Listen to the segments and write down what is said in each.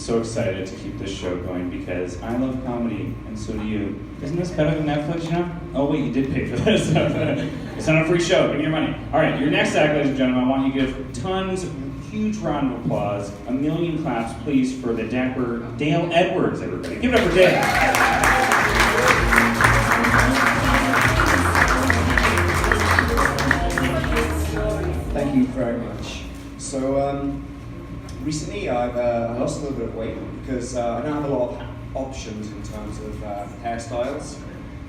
so excited to keep this show going because I love comedy, and so do you. Isn't this better than Netflix, you know? Oh wait, you did pay for this. It's not a free show, give me your money. All right, your next act, ladies and gentlemen, I want you to give tons of huge round of applause, a million claps, please, for the dapper Dale Edwards, everybody. Give it up for Dale. Thank you very much. So, recently I lost a little bit of weight because I don't have a lot of options in terms of hairstyles.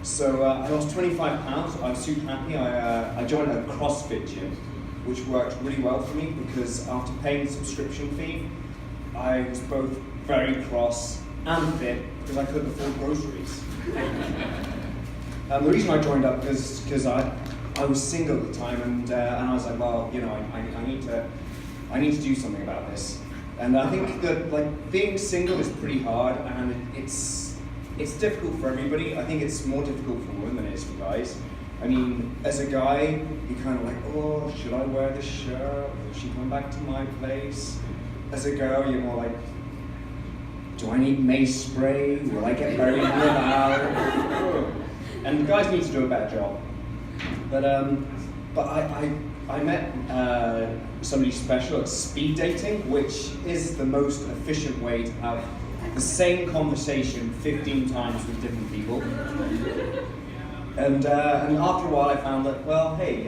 So I lost 25 pounds. I'm super happy. I joined a CrossFit gym, which worked really well for me because after paying the subscription fee, I was both very cross and fit because I couldn't afford groceries. The reason I joined up was because I was single at the time, and I was like, well, you know, I need to do something about this. And I think that like being single is pretty hard, and it's difficult for everybody. I think it's more difficult for women than it is for guys. I mean, as a guy, you're kind of like, oh, should I wear this shirt? Will she come back to my place? As a girl, you're more like, do I need mace spray? Will I get buried in the bow? And guys need to do a better job. But I met somebody special at speed dating, which is the most efficient way to have the same conversation 15 times with different people. And after a while I found that, well, hey,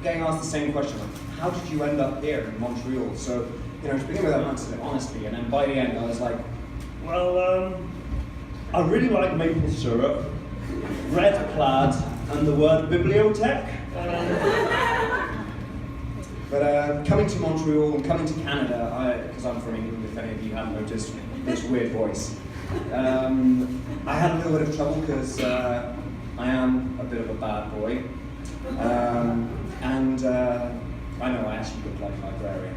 getting asked the same question, like, how did you end up here in Montreal? So, you know, to begin with, I answered it honestly, and then by the end I was like, well, I really like maple syrup, red plaid, and the word bibliothèque. But coming to Montreal and coming to Canada, because I'm from England, if any of you haven't noticed this weird voice, I had a little bit of trouble because I am a bit of a bad boy, and I know I actually look like a librarian,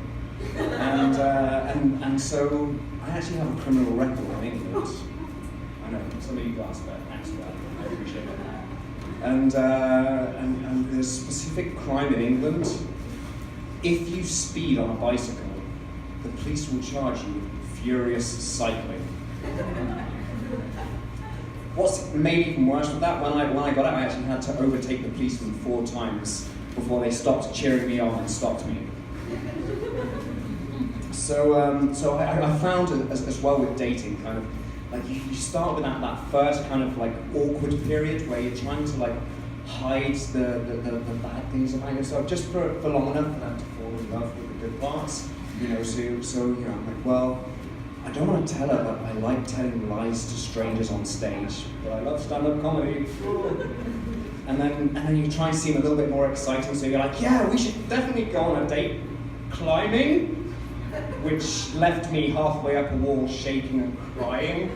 and so I actually have a criminal record in England. I know some of you asked about that. I appreciate that. And the specific crime in England, if you speed on a bicycle, the police will charge you with furious cycling. What's made even worse with that, when I got out, I actually had to overtake the policeman 4 times before they stopped cheering me on and stopped me. So I found as well with dating, kind of, like you start with that first kind of like awkward period where you're trying to like hide the bad things about yourself just for long enough for them to fall in love with the good parts, you know. So you know, I'm like, well, I don't want to tell her that I like telling lies to strangers on stage, but I love stand-up comedy. And then you try and seem a little bit more exciting, so you're like, yeah, we should definitely go on a date climbing, which left me halfway up a wall shaking and crying.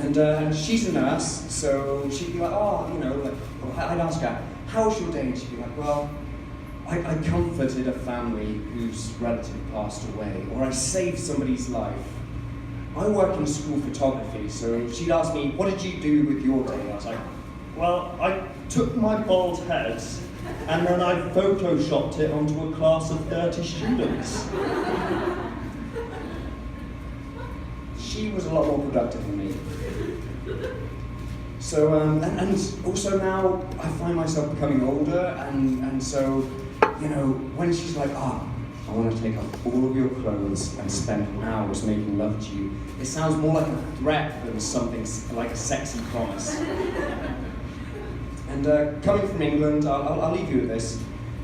And she's a nurse, so she'd be like, oh, you know, like, I'd ask her, how was your day? And she'd be like, well, I comforted a family whose relative passed away, or I saved somebody's life. I work in school photography, so she'd ask me, what did you do with your day? I was like, well, I took my bald head and then I photoshopped it onto a class of 30 students. She was a lot more productive than me. So, and also now I find myself becoming older, and so, you know, when she's like, I want to take off all of your clothes and spend hours making love to you, it sounds more like a threat than something like a sexy promise. And coming from England, I'll leave you with this.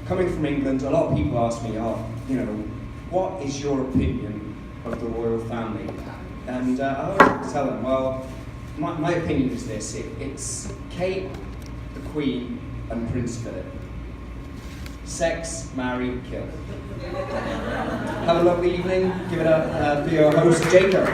Coming from England, a lot of people ask me, you know, what is your opinion of the royal family? And I always tell them, well, my opinion is this. It's Kate, the Queen, and Prince Philip. Sex, marry, kill. Have a lovely evening. Give it up for your host, Jacob.